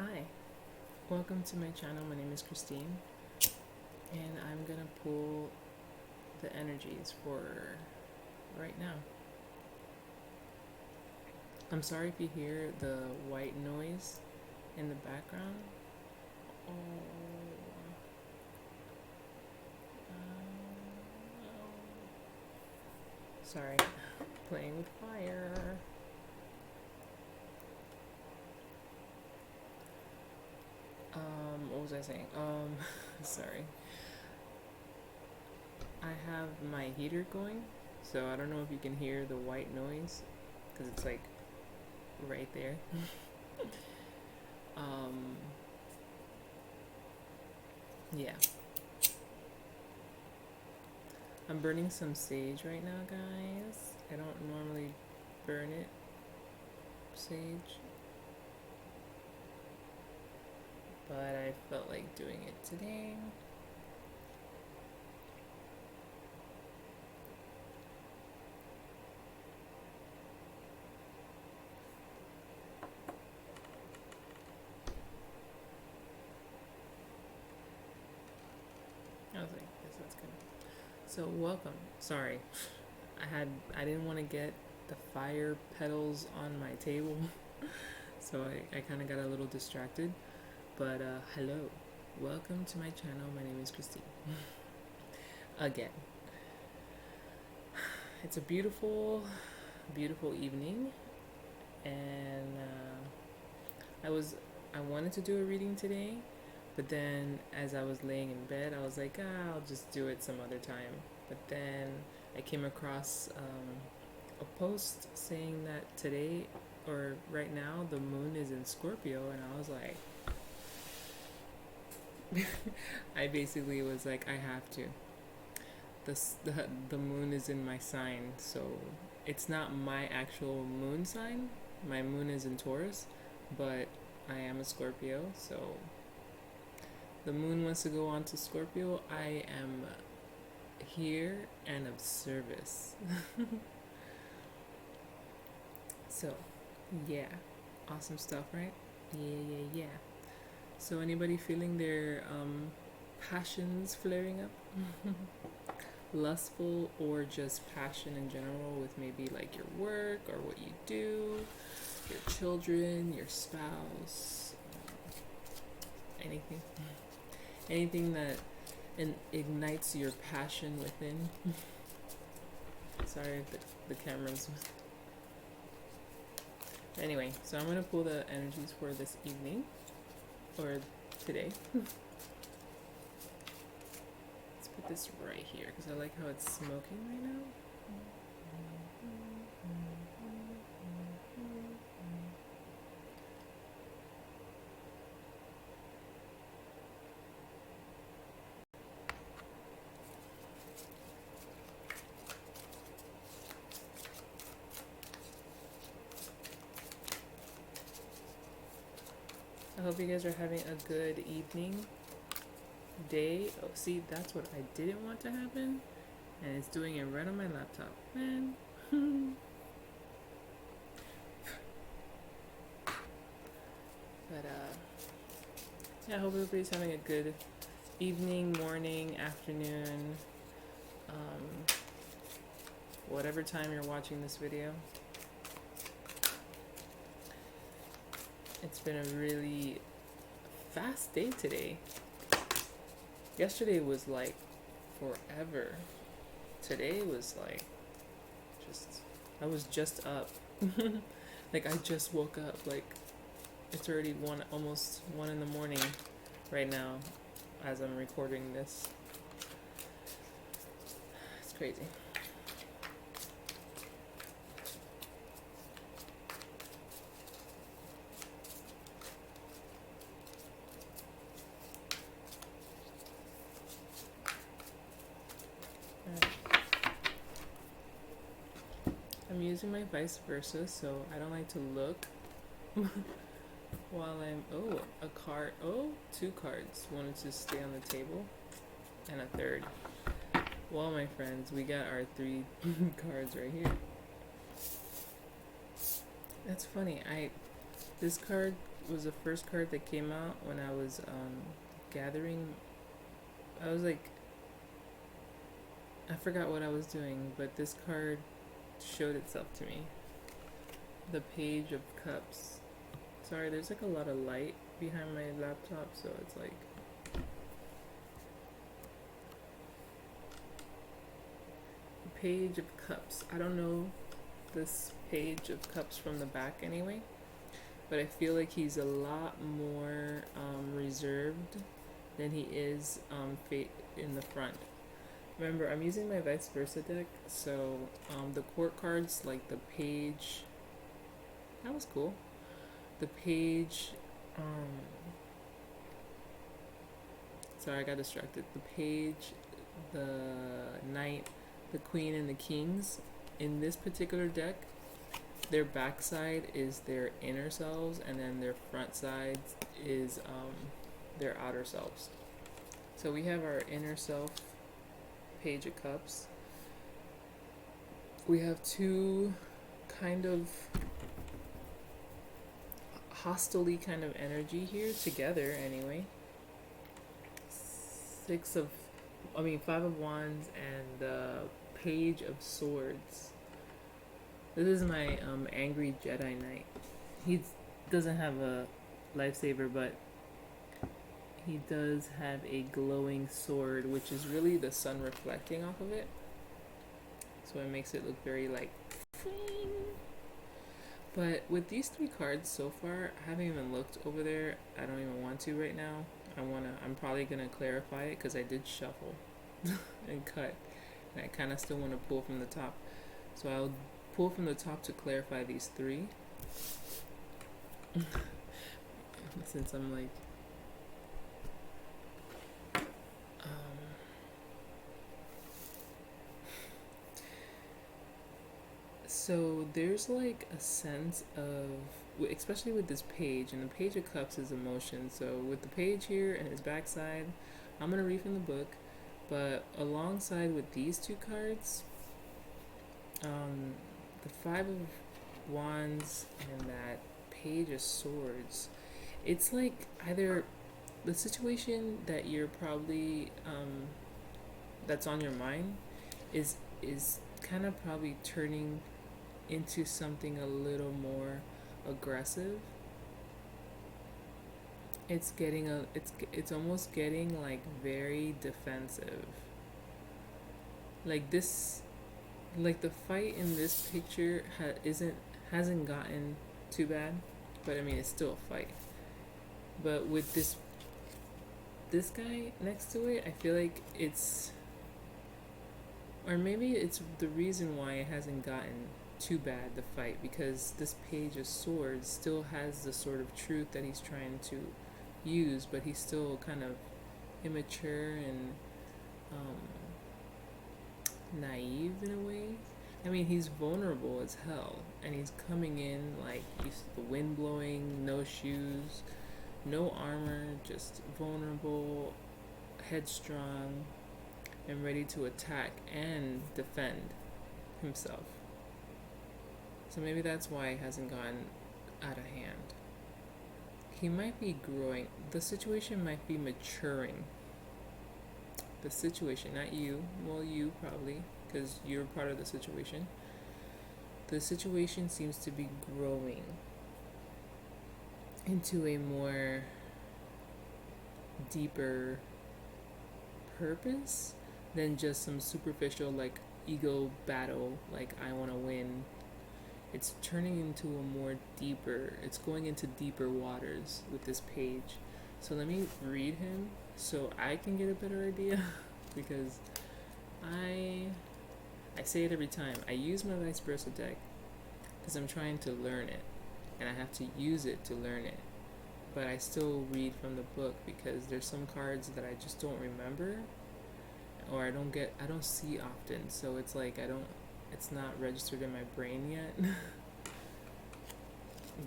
Hi, welcome to my channel. My name is Christine, and I'm gonna pull the energies for right now. I'm sorry if you hear the white noise in the background. Oh, sorry, playing with fire. What was I saying? Sorry. I have my heater going, so I don't know if you can hear the white noise, because it's like right there. Yeah. I'm burning some sage right now, guys. I don't normally burn it, sage, but I felt like doing it today. I was like, yes, that's good. So welcome. Sorry, I didn't want to get the fire petals on my table, so I kind of got a little distracted. But hello, welcome to my channel. My name is Christine. Again, it's a beautiful, beautiful evening, and I wanted to do a reading today, but then as I was laying in bed, I was like, I'll just do it some other time. But then I came across a post saying that today, or right now, the moon is in Scorpio, and I was like, I basically was like, I have to. The moon is in my sign, so it's not my actual moon sign. My moon is in Taurus, but I am a Scorpio, so the moon wants to go on to Scorpio. I am here and of service. So, yeah, awesome stuff, right? Yeah. So, anybody feeling their passions flaring up? Lustful or just passion in general with maybe like your work or what you do, your children, your spouse, anything that ignites your passion within. Sorry, the camera's. Anyway, so I'm gonna pull the energies for this evening or today. Let's put this right here because I like how it's smoking right now. I hope you guys are having a good evening, day. Oh, see, that's what I didn't want to happen, and it's doing it right on my laptop, man. But yeah, I hope everybody's having a good evening, morning, afternoon, whatever time you're watching this video. It's been a really fast day today. Yesterday was like forever. Today was like I was just up. Like I just woke up. Like it's already almost 1 in the morning right now as I'm recording this. It's crazy. I'm using my vice versa, so I don't like to look while I'm, a card, two cards. One to stay on the table, and a third. Well, my friends, we got our 3 cards right here. That's funny, this card was the first card that came out when I was gathering. I was like, I forgot what I was doing, but this card showed itself to me. The Page of Cups. Sorry, there's like a lot of light behind my laptop, so it's like. The Page of Cups. I don't know this Page of Cups from the back anyway, but I feel like he's a lot more reserved than he is in the front. Remember, I'm using my vice versa deck, so the court cards, like the Page, that was cool. The Page, sorry, I got distracted. The Page, the Knight, the Queen, and the Kings. In this particular deck, their backside is their inner selves, and then their front side is their outer selves. So we have our inner self, Page of Cups. We have two kind of hostile kind of energy here together anyway. Five of Wands and the Page of Swords. This is my angry Jedi Knight. He doesn't have a lifesaver, but he does have a glowing sword, which is really the sun reflecting off of it. So it makes it look very like. But with these three cards so far, I haven't even looked over there. I don't even want to right now. I'm probably gonna clarify it because I did shuffle and cut, and I kind of still want to pull from the top. So I'll pull from the top to clarify these three. Since I'm like, so there's like a sense of, especially with this page, and the Page of Cups is emotion. So with the page here and his backside, I'm gonna read from the book, but alongside with these two cards, the Five of Wands and that Page of Swords, it's like either the situation that you're probably that's on your mind is kind of probably turning into something a little more aggressive. It's almost getting like very defensive. Like this, like the fight in this picture hasn't gotten too bad, but I mean it's still a fight. But with this guy next to it, I feel like it's, or maybe it's the reason why it hasn't gotten too bad, the fight, because this Page of Swords still has the sort of truth that he's trying to use, but he's still kind of immature and naive in a way. I mean, he's vulnerable as hell, and he's coming in like he's the wind blowing, no shoes, no armor, just vulnerable, headstrong, and ready to attack and defend himself. So maybe that's why he hasn't gotten out of hand. He might be growing. The situation might be maturing. The situation, not you. Well, you probably, because you're part of the situation. The situation seems to be growing into a more deeper purpose than just some superficial like ego battle, like I want to win. It's turning into a more deeper, it's going into deeper waters with this page. So let me read him so I can get a better idea because I say it every time. I use my vice versa deck because I'm trying to learn it and I have to use it to learn it. But I still read from the book because there's some cards that I just don't remember or I don't see often. So it's like it's not registered in my brain yet.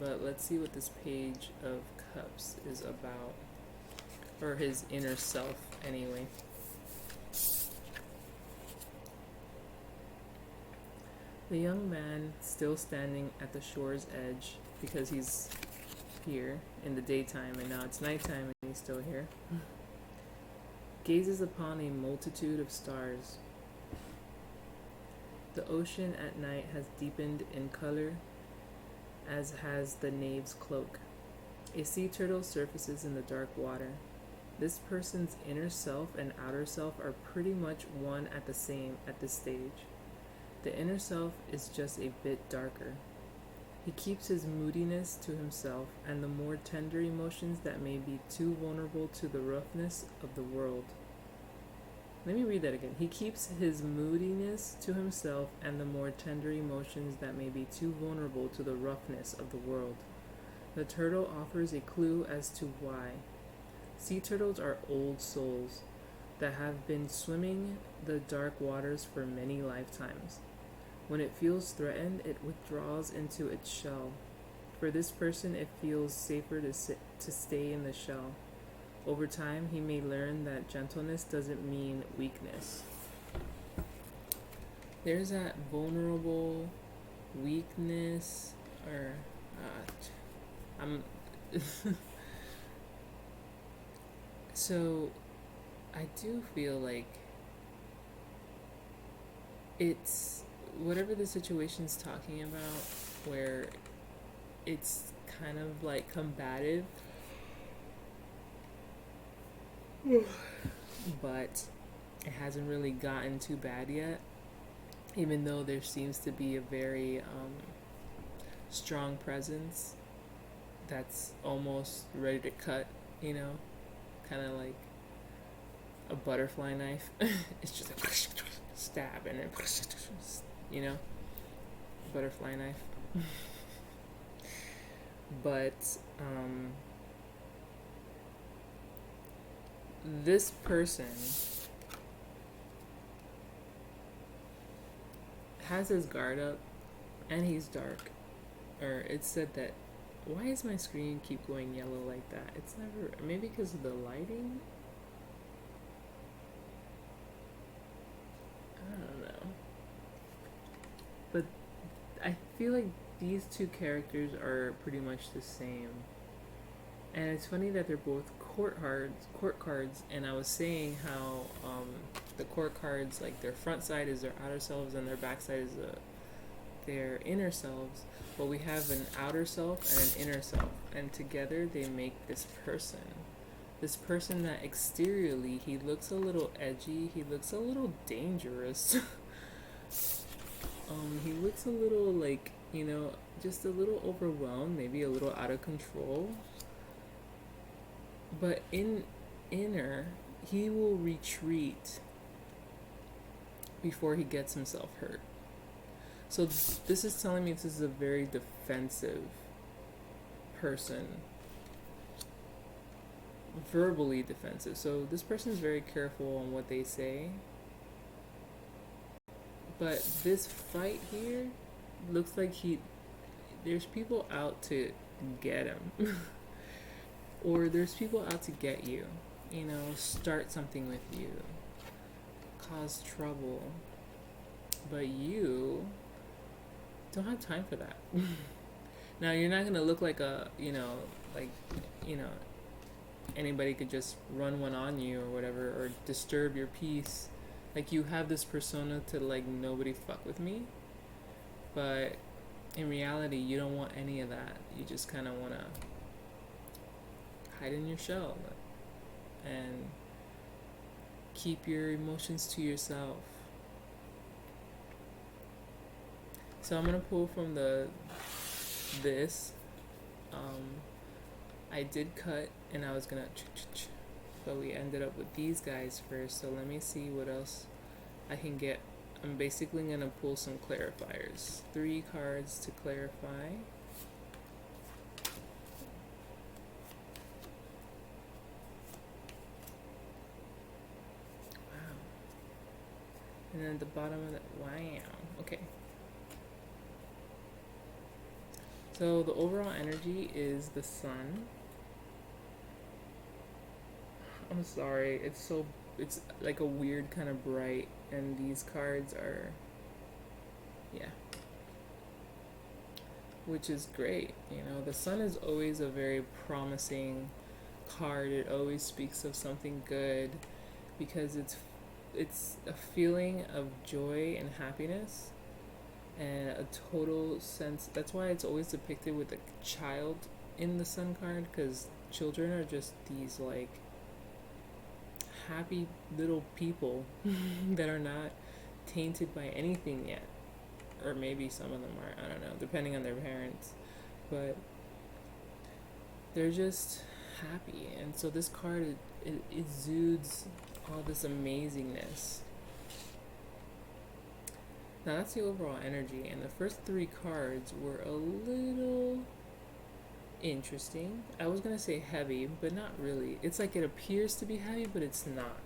But let's see what this Page of Cups is about, or his inner self anyway. The young man still standing at the shore's edge because he's here in the daytime, and now it's nighttime and he's still here. Gazes upon a multitude of stars. The ocean at night has deepened in color, as has the knave's cloak. A sea turtle surfaces in the dark water. This person's inner self and outer self are pretty much one at the same at this stage. The inner self is just a bit darker. He keeps his moodiness to himself and the more tender emotions that may be too vulnerable to the roughness of the world. Let me read that again. He keeps his moodiness to himself and the more tender emotions that may be too vulnerable to the roughness of the world. The turtle offers a clue as to why. Sea turtles are old souls that have been swimming the dark waters for many lifetimes. When it feels threatened, it withdraws into its shell. For this person, it feels safer to stay in the shell. Over time, he may learn that gentleness doesn't mean weakness. There's that vulnerable weakness, or I'm. So, I do feel like it's whatever the situation's talking about, where it's kind of like combative, but it hasn't really gotten too bad yet, even though there seems to be a very strong presence that's almost ready to cut, kind of like a butterfly knife. It's just like stab and then, butterfly knife. But this person has his guard up and he's dark. Or it said that, why does my screen keep going yellow like that? It's never, maybe because of the lighting? I don't know. But I feel like these two characters are pretty much the same. And it's funny that they're both court cards, and I was saying how the court cards, like their front side is their outer selves and their back side is their inner selves, but we have an outer self and an inner self, and together they make this person that exteriorly he looks a little edgy, he looks a little dangerous. He looks a little like, just a little overwhelmed, maybe a little out of control. But in inner, he will retreat before he gets himself hurt. So this is telling me this is a very defensive person. Verbally defensive. So this person is very careful on what they say. But this fight here looks like there's people out to get him. Or there's people out to get you, start something with you, cause trouble. But you don't have time for that. Now, you're not going to look like anybody could just run one on you or whatever, or disturb your peace. Like, you have this persona to, nobody fuck with me. But in reality, you don't want any of that. You just kind of want to hide in your shell and keep your emotions to yourself. So I'm gonna pull from this. I did cut and I was gonna but we ended up with these guys first, so let me see what else I can get. I'm basically gonna pull some clarifiers. 3 cards to clarify. And then at the bottom of that, wow, okay. So the overall energy is the sun. I'm sorry, it's like a weird kind of bright, and these cards are, yeah. which is great. You know, the sun is always a very promising card. It always speaks of something good because it's a feeling of joy and happiness and a total sense. That's why it's always depicted with a child in the sun card, because children are just these like happy little people that are not tainted by anything yet, or maybe some of them are, I don't know, depending on their parents, but they're just happy. And so this card, it exudes all this amazingness. Now that's the overall energy, and the first three cards were a little interesting. I was gonna say heavy, but not really. It's like it appears to be heavy, but it's not.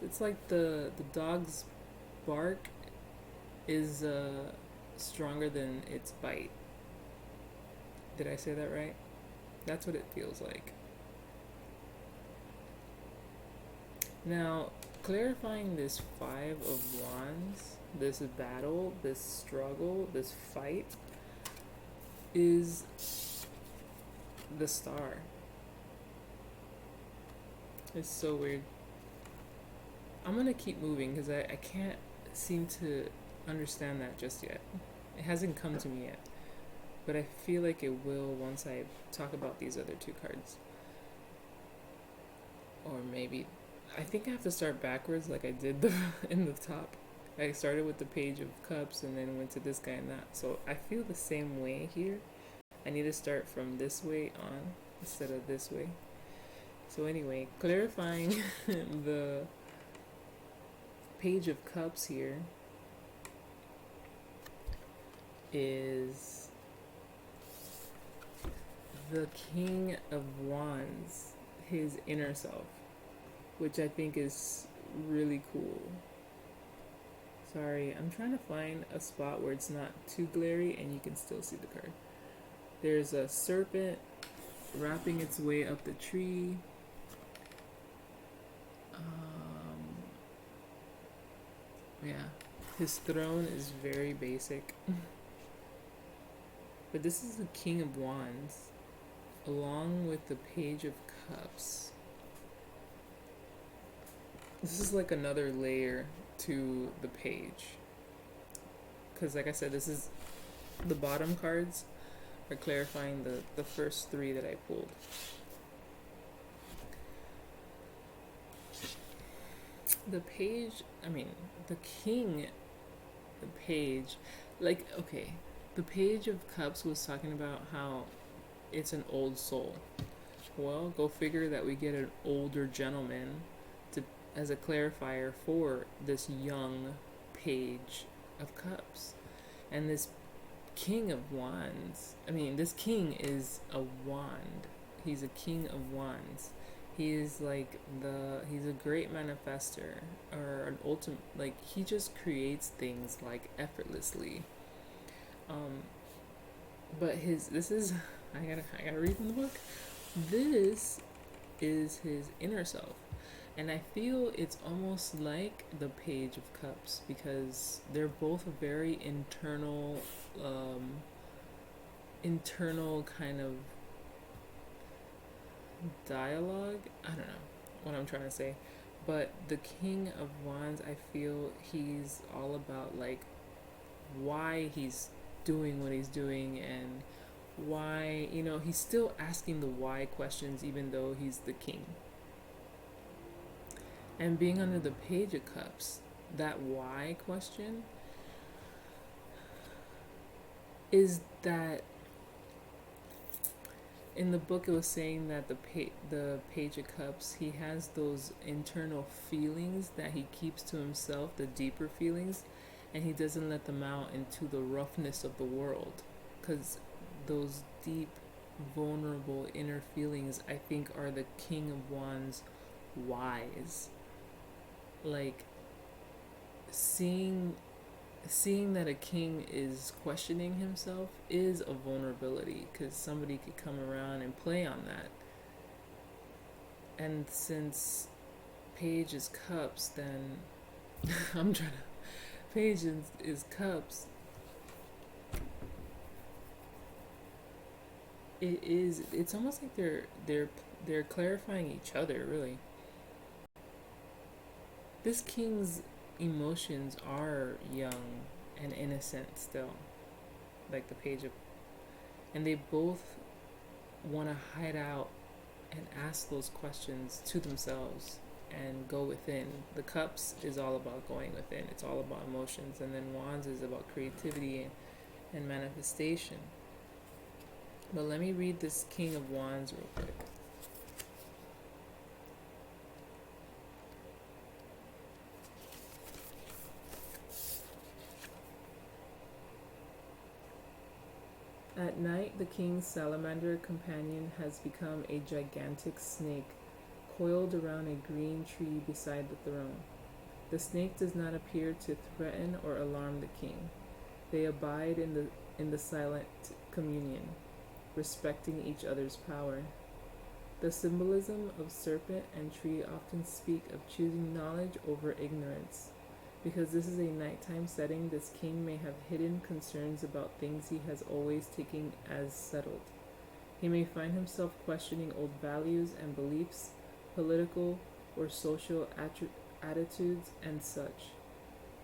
It's like the dog's bark is stronger than its bite. Did I say that right? That's what it feels like. Now, clarifying this Five of Wands, this battle, this struggle, this fight, is the Star. It's so weird. I'm gonna keep moving because I can't seem to understand that just yet. It hasn't come to me yet. But I feel like it will once I talk about these other two cards. Or maybe, I think I have to start backwards like I did in the top. I started with the Page of Cups and then went to this guy and that. So I feel the same way here. I need to start from this way on instead of this way. So anyway, clarifying the Page of Cups here is the King of Wands, his inner self, which I think is really cool. Sorry, I'm trying to find a spot where it's not too glary and you can still see the card. There's a serpent wrapping its way up the tree. Yeah, his throne is very basic. But this is the King of Wands, along with the Page of Cups. This is like another layer to the page. Because like I said, this is the bottom cards are clarifying the first three that I pulled. The page, the king, the page, like, okay, the Page of Cups was talking about how it's an old soul. Well, go figure that we get an older gentleman as a clarifier for this young Page of Cups. And this King of Wands, this king is a wand. He's a King of Wands. He is like he's a great manifester, or an ultimate, like he just creates things like effortlessly. But this is, I gotta read from the book. This is his inner self. And I feel it's almost like the Page of Cups because they're both a very internal kind of dialogue. I don't know what I'm trying to say. But the King of Wands, I feel he's all about like why he's doing what he's doing and why, he's still asking the why questions even though he's the king. And being under the Page of Cups, that why question is that in the book it was saying that the Page of Cups, he has those internal feelings that he keeps to himself, the deeper feelings, and he doesn't let them out into the roughness of the world, because those deep, vulnerable inner feelings, I think, are the King of Wands' whys. Like seeing that a king is questioning himself is a vulnerability, because somebody could come around and play on that. And since Page is Cups, then Page is Cups, It is. It's almost like they're clarifying each other. Really, this king's emotions are young and innocent still, like the page of, and they both want to hide out and ask those questions to themselves and go within. The cups is all about going within. It's all about emotions, and then wands is about creativity and manifestation. But let me read this King of Wands real quick. At night, the king's salamander companion has become a gigantic snake coiled around a green tree beside the throne. The snake does not appear to threaten or alarm the king. They abide in the silent communion, respecting each other's power. The symbolism of serpent and tree often speak of choosing knowledge over ignorance. Because this is a nighttime setting, this king may have hidden concerns about things he has always taken as settled. He may find himself questioning old values and beliefs, political or social attitudes, and such.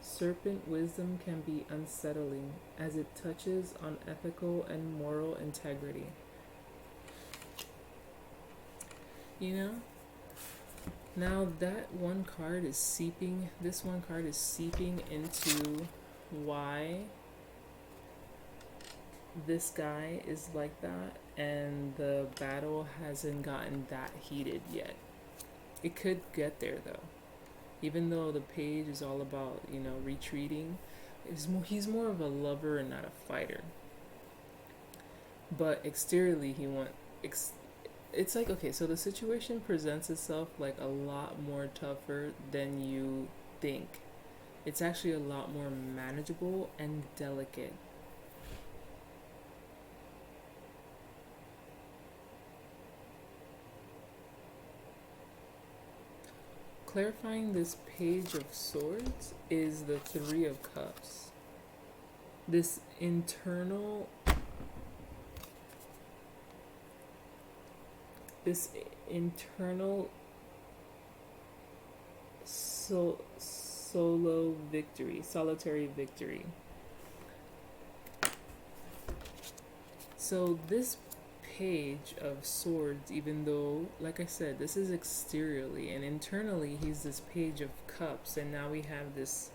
Serpent wisdom can be unsettling as it touches on ethical and moral integrity. You know? Now that one card is seeping, this one card is seeping into why this guy is like that, and the battle hasn't gotten that heated yet. It could get there though. Even though the page is all about, retreating, he's more of a lover and not a fighter. But exteriorly, it's like, okay, so the situation presents itself like a lot more tougher than you think. It's actually a lot more manageable and delicate. Clarifying this page of swords is the Three of Cups. This internal solitary victory. So this page of swords, even though, like I said, this is exteriorly, and internally he's this page of cups, and now we have this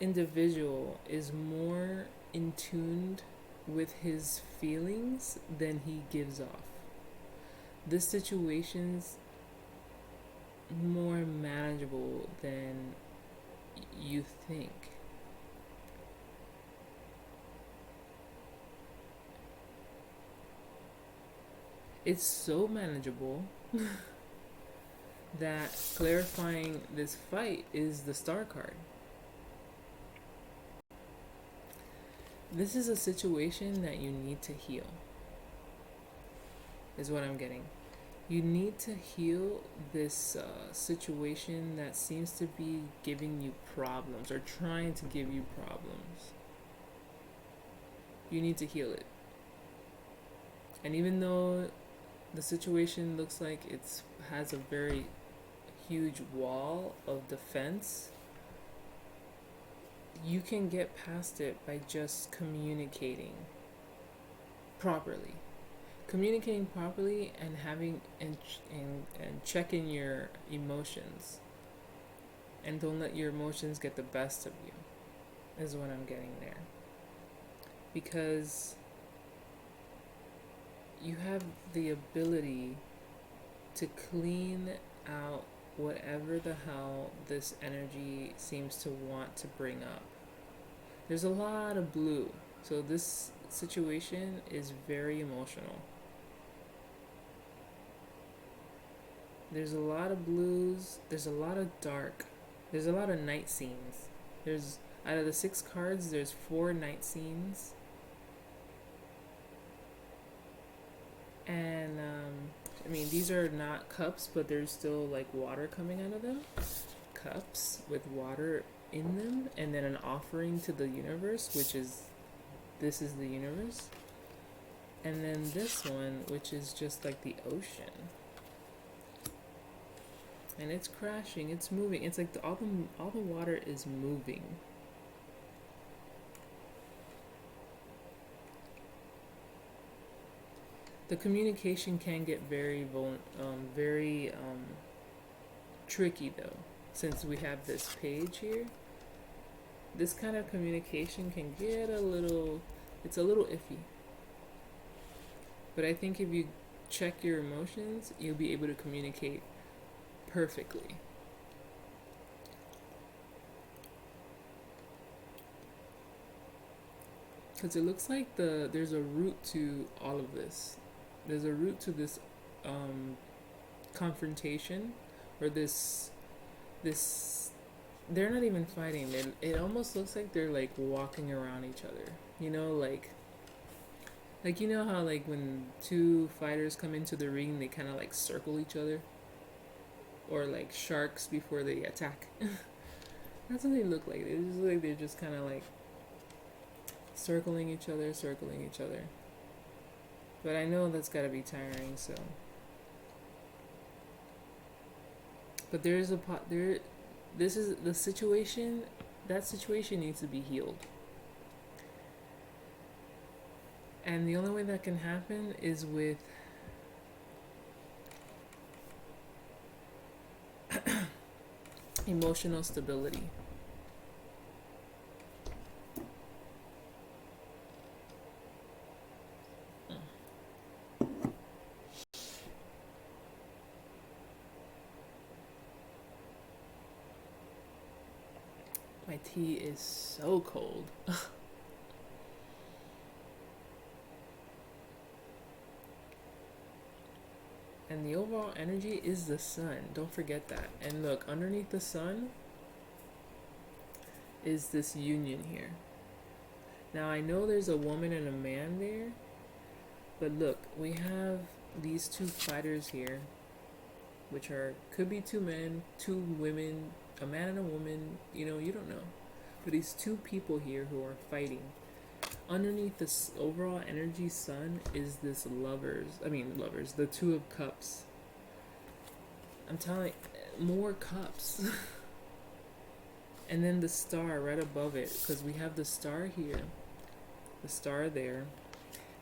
individual is more in tune with his feelings than he gives off. This situation's more manageable than you think. It's so manageable that clarifying this fight is the Star card. This is a situation that you need to heal, is what I'm getting. You need to heal this situation that seems to be giving you problems or trying to give you problems. You need to heal it. And even though the situation looks like it has a very huge wall of defense, you can get past it by just communicating properly. Communicating properly and having and checking your emotions, and don't let your emotions get the best of you, is what I'm getting there. Because you have the ability to clean out whatever the hell this energy seems to want to bring up. There's a lot of blue, so this situation is very emotional. There's a lot of blues, there's a lot of dark, there's a lot of night scenes. There's, out of the 6 cards, there's 4 night scenes. And these are not cups, but there's still like water coming out of them. Cups with water in them, and then an offering to the universe, which is, this is the universe. And then this one, which is just like the ocean. And it's crashing, it's moving. It's like all the water is moving. The communication can get very tricky though, since we have this page here. This kind of communication can get it's a little iffy. But I think if you check your emotions, you'll be able to communicate perfectly. Because it looks like there's a root to all of this. There's a root to this confrontation, or this they're not even fighting. It almost looks like they're like walking around each other. You know, like you know how like when two fighters come into the ring, they kind of like circle each other, or like sharks before they attack. That's what they look like. They just look like they're just kind of like circling each other. But I know that's gotta be tiring. So, but there's a pot there. This is the situation. That situation needs to be healed. And the only way that can happen is with emotional stability. My tea is so cold. And the overall energy is the sun. Don't forget that. And look, underneath the sun is this union here. Now I know there's a woman and a man there, but look, we have these two fighters here, which could be two men, two women, a man and a woman, you know, you don't know. But these two people here who are fighting. Underneath this overall energy sun is this lovers, the Two of Cups. I'm telling more cups. And then the star right above it, because we have the star here, the star there,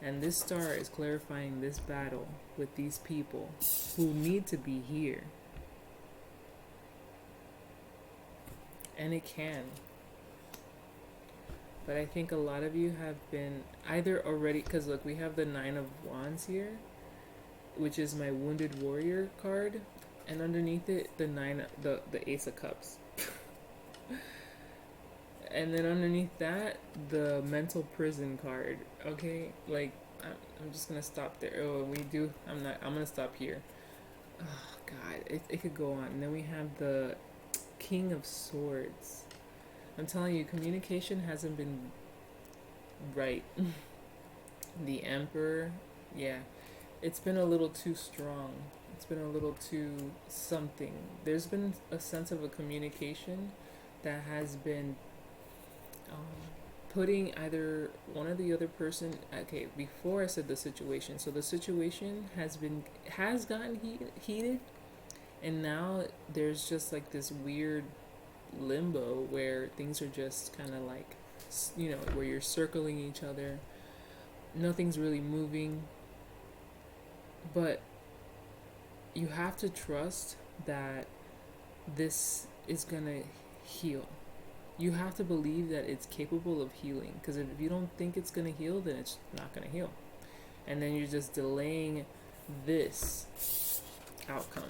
and this star is clarifying this battle with these people who need to be here. And it can. But I think a lot of you have been either already, because look, we have the Nine of Wands here, which is my Wounded Warrior card, and underneath it, the Ace of Cups. And then underneath that, the Mental Prison card. Okay, like I'm just gonna stop there. Oh, I'm gonna stop here. Oh God, it could go on. And then we have the King of Swords. I'm telling you, communication hasn't been right. The Emperor, yeah, it's been a little too strong. It's been a little too something. There's been a sense of a communication that has been putting either one or the other person. Okay, before I said the situation, so the situation has gotten heated, and now there's just like this weird limbo where things are just kind of like, you know, where you're circling each other, nothing's really moving, but you have to trust that this is gonna heal. You have to believe that it's capable of healing, because if you don't think it's gonna heal, then it's not gonna heal, and then you're just delaying this outcome.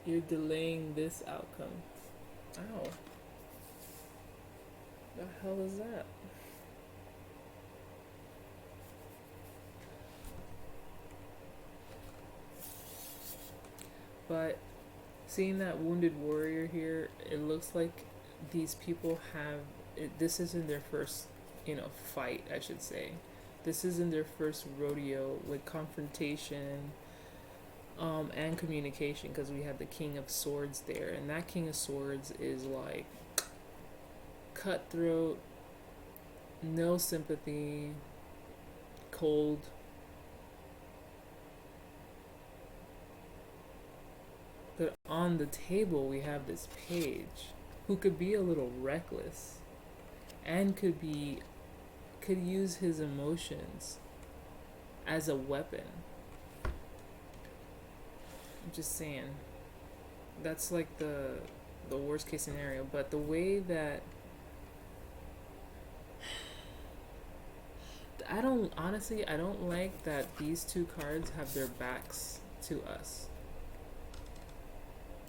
You're delaying this outcome. Ow. The hell is that? But seeing that Wounded Warrior here, it looks like these people this isn't their first, fight, I should say. This isn't their first rodeo with confrontation, and communication, because we have the King of Swords there, and that King of Swords is like cutthroat, no sympathy, cold. But on the table, we have this page who could be a little reckless and could use his emotions as a weapon. I'm just saying. That's like the worst case scenario, but the way that I don't like that these two cards have their backs to us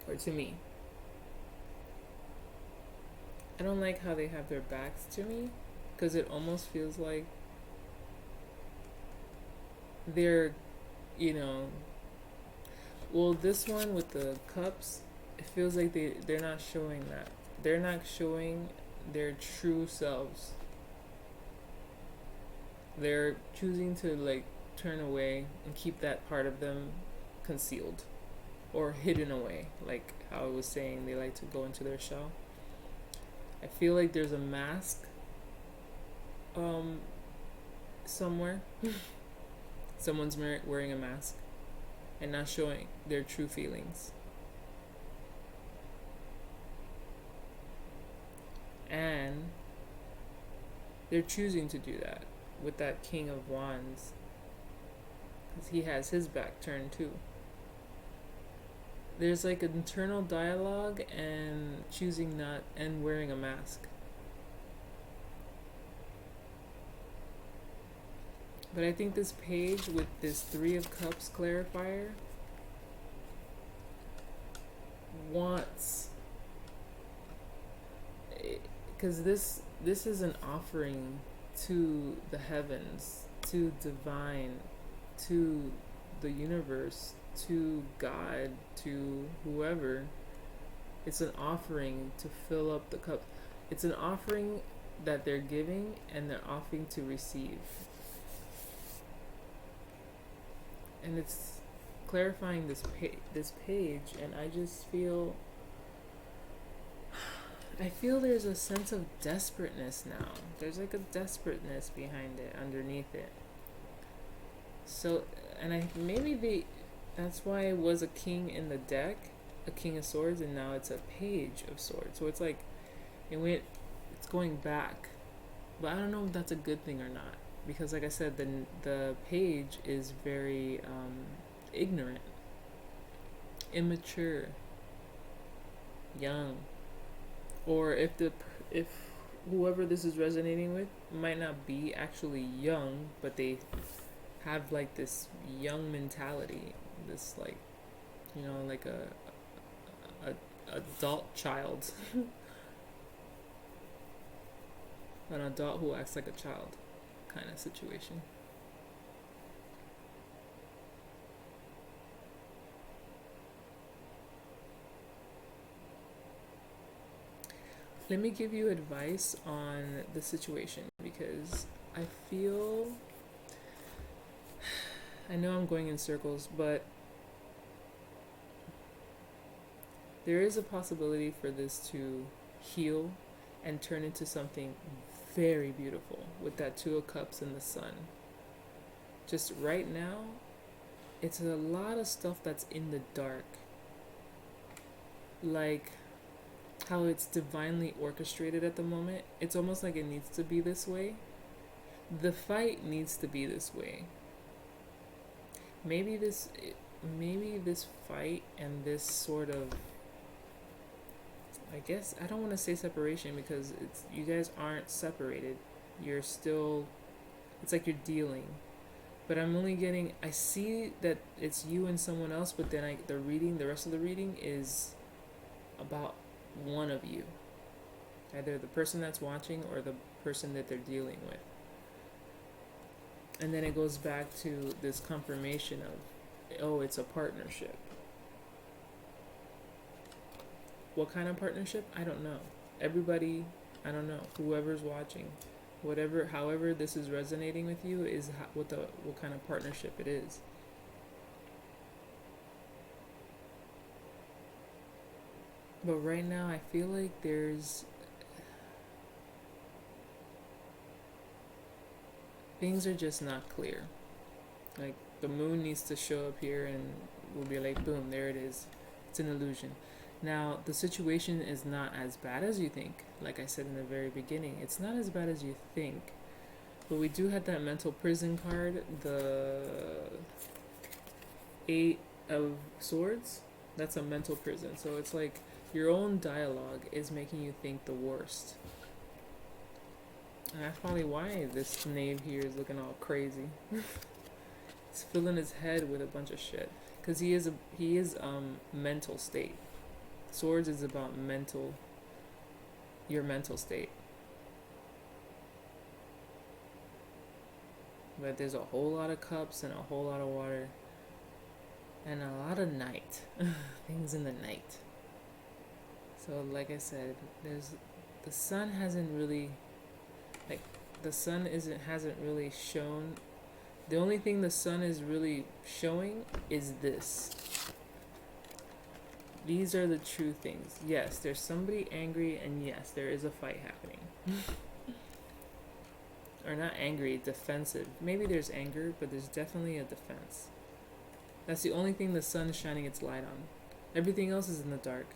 or to me. I don't like how they have their backs to me because it almost feels like they're, you know, well, this one with the cups, it feels like they're not showing that. They're not showing their true selves. They're choosing to like turn away and keep that part of them concealed or hidden away, like how I was saying they like to go into their shell. I feel like there's a mask um somewhere. Someone's wearing a mask and not showing their true feelings. And they're choosing to do that with that King of Wands because he has his back turned too. There's like an internal dialogue and choosing not and wearing a mask. But I think this page with this Three of Cups clarifier wants, because this is an offering to the heavens, to divine, to the universe, to God, to whoever. It's an offering to fill up the cup. It's an offering that they're giving and they're offering to receive. And it's clarifying this page, and I just feel there's a sense of desperateness now. There's like a desperateness behind it, underneath it. So, and that's why it was a king in the deck, a king of swords, and now it's a page of swords. So it's like it's going back, but I don't know if that's a good thing or not, because like I said, the page is very ignorant, immature, young, or if whoever this is resonating with might not be actually young, but they have like this young mentality, this like, you know, like a adult child, an adult who acts like a child kind of situation. Let me give you advice on the situation, because I feel, I know I'm going in circles, but there is a possibility for this to heal and turn into something very beautiful with that Two of Cups and the Sun. Just right now, it's a lot of stuff that's in the dark. Like how it's divinely orchestrated at the moment. It's almost like it needs to be this way. The fight needs to be this way. Maybe this fight and this sort of, I guess I don't want to say separation, because you guys aren't separated. You're still, it's like you're dealing. But I'm only getting, I see that it's you and someone else, but then the rest of the reading is about one of you. Either the person that's watching or the person that they're dealing with. And then it goes back to this confirmation of, oh, it's a partnership. What kind of partnership? I don't know. Everybody, I don't know. Whoever's watching, however this is resonating with you is what kind of partnership it is. But right now, I feel like there's things are just not clear. Like the moon needs to show up here and we'll be like, boom, there it is. It's an illusion. Now, the situation is not as bad as you think. Like I said in the very beginning, it's not as bad as you think. But we do have that mental prison card, the 8 of Swords. That's a mental prison. So it's like your own dialogue is making you think the worst. And that's probably why this knave here is looking all crazy. He's filling his head with a bunch of shit. Because he is mental state. Swords is about your mental state. But there's a whole lot of cups and a whole lot of water. And a lot of night. Things in the night. So like I said, the sun hasn't really hasn't really shown. The only thing the sun is really showing is this. These are the true things. Yes, there's somebody angry, and yes, there is a fight happening. Or not angry, defensive. Maybe there's anger, but there's definitely a defense. That's the only thing the sun is shining its light on. Everything else is in the dark.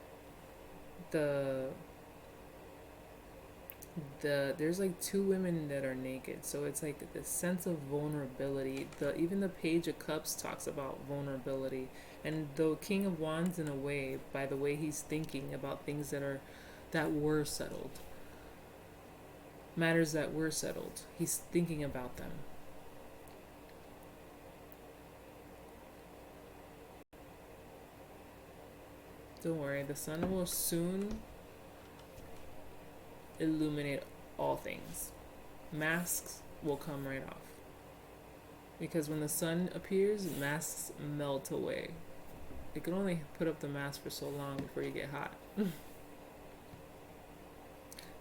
There's like 2 women that are naked, so it's like the sense of vulnerability. Even the Page of Cups talks about vulnerability, and the King of Wands, in a way, by the way he's thinking about things that were settled, matters that were settled. He's thinking about them. Don't worry, the sun will soon illuminate all things. Masks will come right off. Because when the sun appears, masks melt away. You can only put up the mask for so long before you get hot.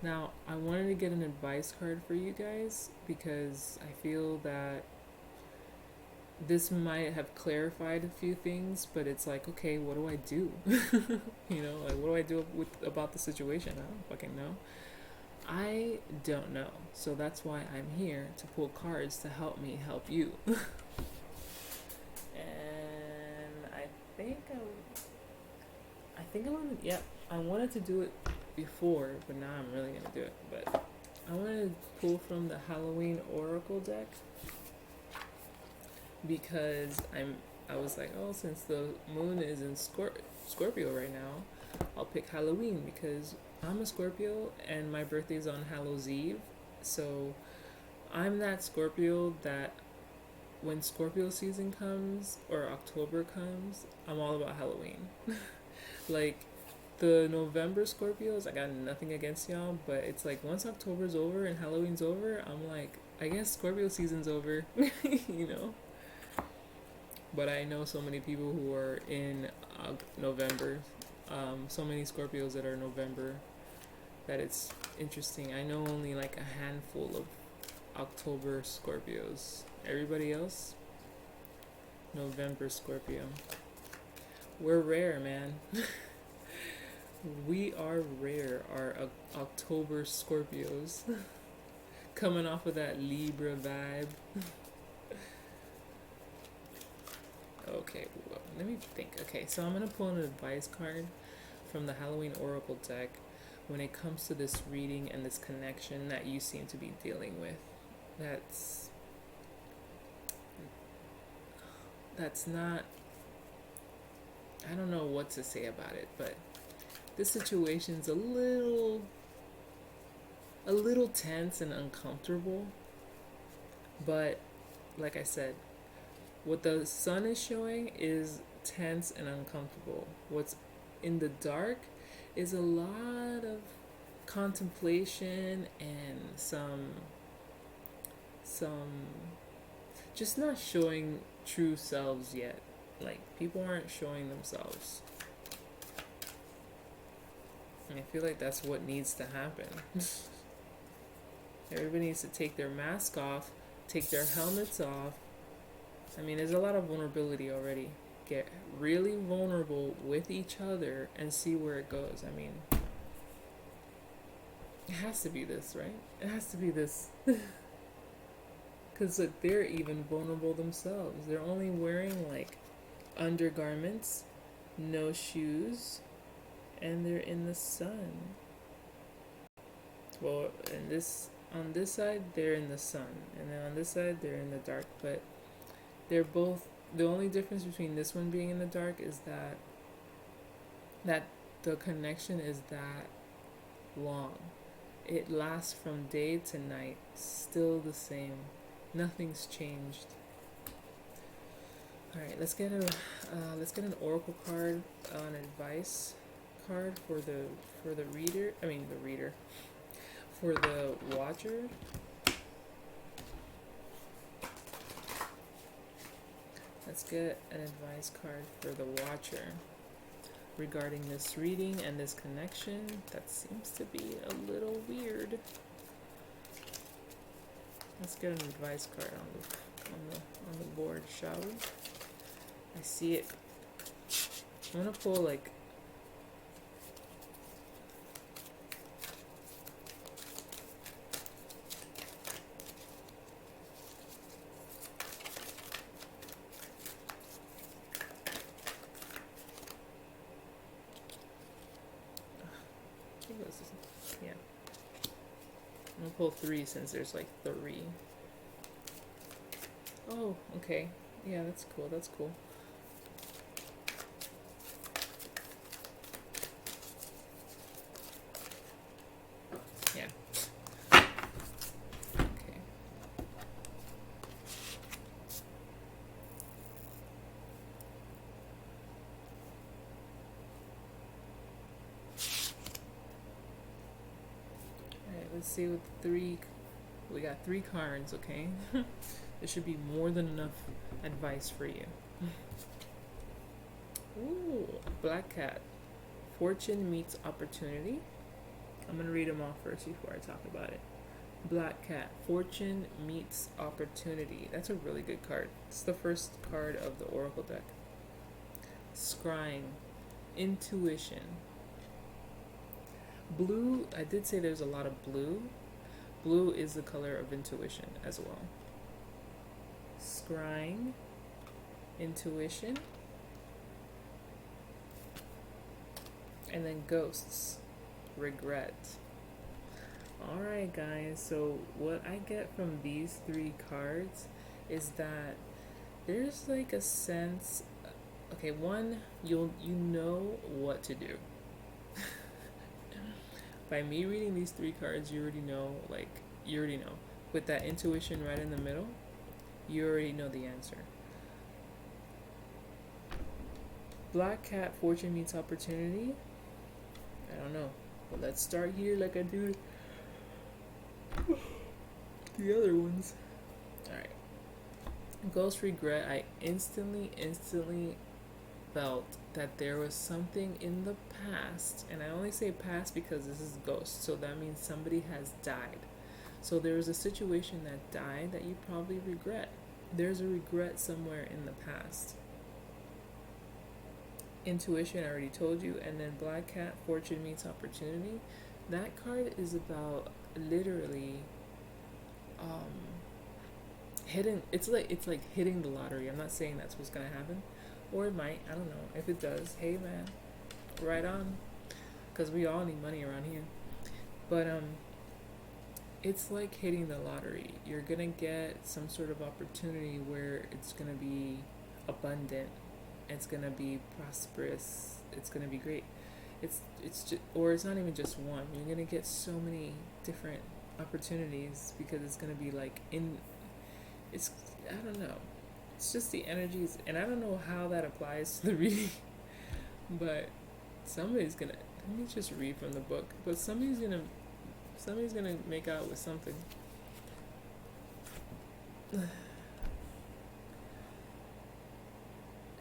Now, I wanted to get an advice card for you guys because I feel that this might have clarified a few things, but it's like, okay, what do I do? Like, what do I do about the situation? I don't fucking know. I don't know. So that's why I'm here to pull cards to help me help you. And I think I wanted to do it before, but now I'm really gonna do it. But I wanted to pull from the Halloween Oracle deck because I was like, oh, since the moon is in Scorpio right now, I'll pick Halloween because I'm a Scorpio and my birthday's on Hallows Eve. So I'm that Scorpio that when Scorpio season comes or October comes, I'm all about Halloween. Like the November Scorpios, I got nothing against y'all, but it's like once October's over and Halloween's over, I'm like, I guess Scorpio season's over, But I know so many people who are in November, so many Scorpios that are November, that it's interesting. I know only like a handful of October Scorpios. Everybody else, November Scorpio. We're rare, man. We are rare, our October Scorpios. Coming off of that Libra vibe. Okay, well, let me think. Okay, so I'm going to pull an advice card from the Halloween Oracle deck when it comes to this reading and this connection that you seem to be dealing with. That's not, I don't know what to say about it, but this situation's a little tense and uncomfortable. But like I said, what the sun is showing is tense and uncomfortable. What's in the dark is a lot of contemplation and some just not showing true selves yet. Like, people aren't showing themselves. And I feel like that's what needs to happen. Everybody needs to take their mask off, take their helmets off. I mean, there's a lot of vulnerability already. Get really vulnerable with each other and see where it goes. I mean, it has to be this, right? It has to be this. Because look, they're even vulnerable themselves. They're only wearing like undergarments, no shoes, and they're in the sun. Well, in this on this side they're in the sun, and then on this side they're in the dark. But they're both. The only difference between this one being in the dark is that the connection is that long. It lasts from day to night, still the same. Nothing's changed. All right, let's get an oracle card, an advice card for the reader. I mean the reader, for the watcher. Let's get an advice card for the watcher regarding this reading and this connection that seems to be a little weird. Let's get an advice card on the board, shall we? I see it. I'm gonna pull like yeah. I'm gonna pull 3 since there's like 3. Oh, okay. Yeah, that's cool. That's cool. Yeah. Okay. Alright, let's see what the 3. We got 3 cards, okay? There should be more than enough advice for you. Ooh, Black Cat. Fortune meets opportunity. I'm going to read them all first before I talk about it. Black Cat. Fortune meets opportunity. That's a really good card. It's the first card of the Oracle deck. Scrying. Intuition. Blue. I did say there's a lot of blue. Blue is the color of intuition as well. Scrying, intuition, and then ghosts, regret. Alright guys, so what I get from these 3 cards is that there's like a sense, okay, one, you know what to do. By me reading these 3 cards, you already know, with that intuition right in the middle, you already know the answer. Black Cat, fortune meets opportunity. I don't know, but let's start here like I do the other ones. Alright. Ghost regret. I instantly felt that there was something in the past, and I only say past because this is ghost, so that means somebody has died. So there was a situation that died that you probably regret. There's a regret somewhere in the past. Intuition, I already told you. And then Black Cat, fortune meets opportunity. That card is about literally hitting. It's like hitting the lottery. I'm not saying that's what's gonna happen, or it might. I don't know. If it does, hey man, right on. Because we all need money around here. But it's like hitting the lottery. You're gonna get some sort of opportunity where it's gonna be abundant, it's gonna be prosperous, it's gonna be great. It's just, or it's not even just one. You're gonna get so many different opportunities because it's gonna be like it's, I don't know. It's just the energies, and I don't know how that applies to the reading, but somebody's gonna. Let me just read from the book. But somebody's gonna make out with something.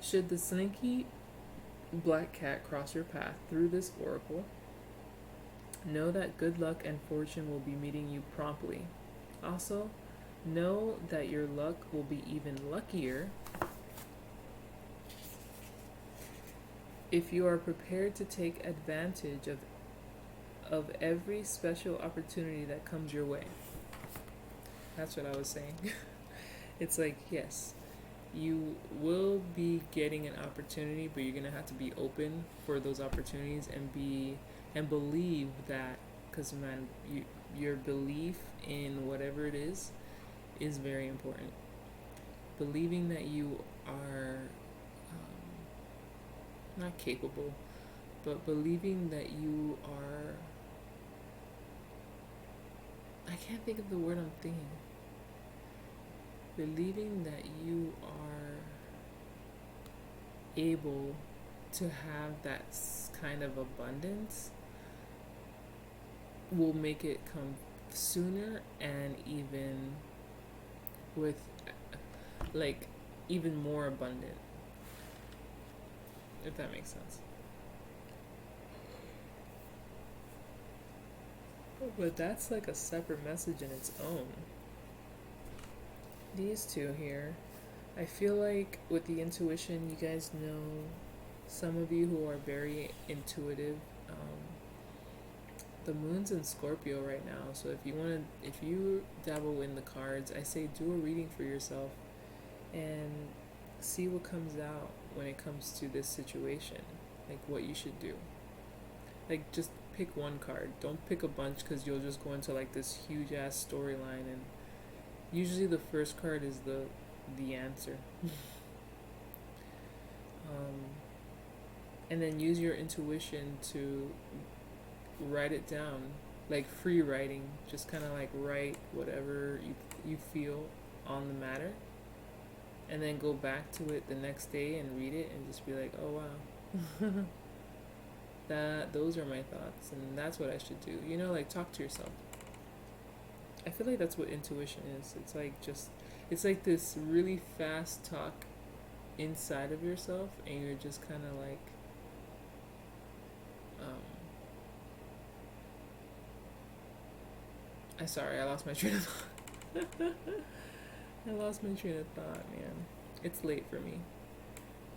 Should the slinky black cat cross your path through this oracle, know that good luck and fortune will be meeting you promptly. Also, know that your luck will be even luckier if you are prepared to take advantage of every special opportunity that comes your way. That's what I was saying. It's like, yes, you will be getting an opportunity, but you're gonna have to be open for those opportunities and believe that, because man, your belief in whatever it is very important. Believing that you are not capable, but believing that you are. I can't think of the word I'm thinking. Believing that you are able to have that kind of abundance will make it come sooner, and even with like even more abundant, if that makes sense. But that's like a separate message in its own. These two here, I feel like with the intuition, you guys know, some of you who are very intuitive, the moon's in Scorpio right now. So if you dabble in the cards, I say do a reading for yourself and see what comes out when it comes to this situation, like what you should do. Like, just pick one card. Don't pick a bunch, because you'll just go into like this huge ass storyline, and usually the first card is the answer. And then use your intuition to write it down, like free writing. Just kind of like write whatever you feel on the matter, and then go back to it the next day and read it and just be like, oh wow. Those are my thoughts, and that's what I should do. Like, talk to yourself. I feel like that's what intuition is. It's like this really fast talk inside of yourself, and you're just kind of like, I lost my train of thought. I lost my train of thought, man. It's late for me.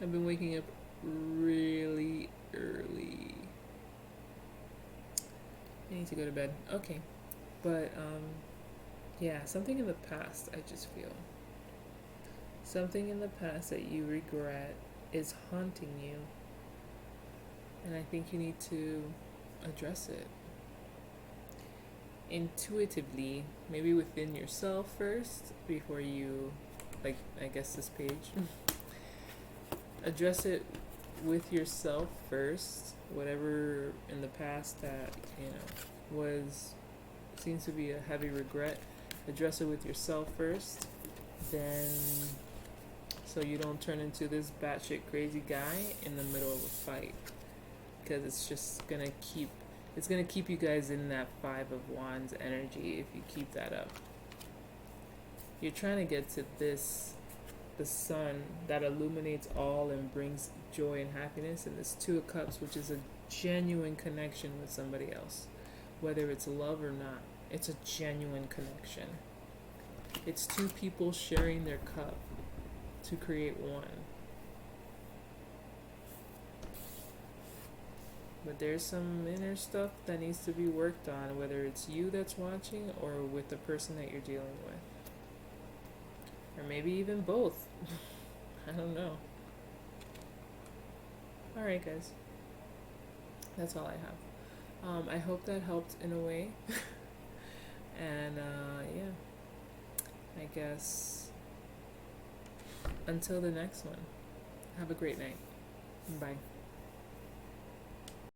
I've been waking up really early. I need to go to bed. Okay. But, yeah, something in the past, I just feel. Something in the past that you regret is haunting you. And I think you need to address it. Intuitively, maybe within yourself first, before you, like, I guess this page. Address it with yourself first. Whatever in the past that, seems to be a heavy regret, address it with yourself first. Then, so you don't turn into this batshit crazy guy in the middle of a fight, because it's just gonna keep you guys in that 5 of Wands energy if you keep that up. You're trying to get to the sun that illuminates all and brings joy and happiness, and this 2 of Cups, which is a genuine connection with somebody else. Whether it's love or not, it's a genuine connection. It's 2 people sharing their cup to create one. But there's some inner stuff that needs to be worked on, whether it's you that's watching or with the person that you're dealing with. Or maybe even both. I don't know. Alright, guys. That's all I have. I hope that helped in a way. And, yeah. I guess until the next one. Have a great night. Bye.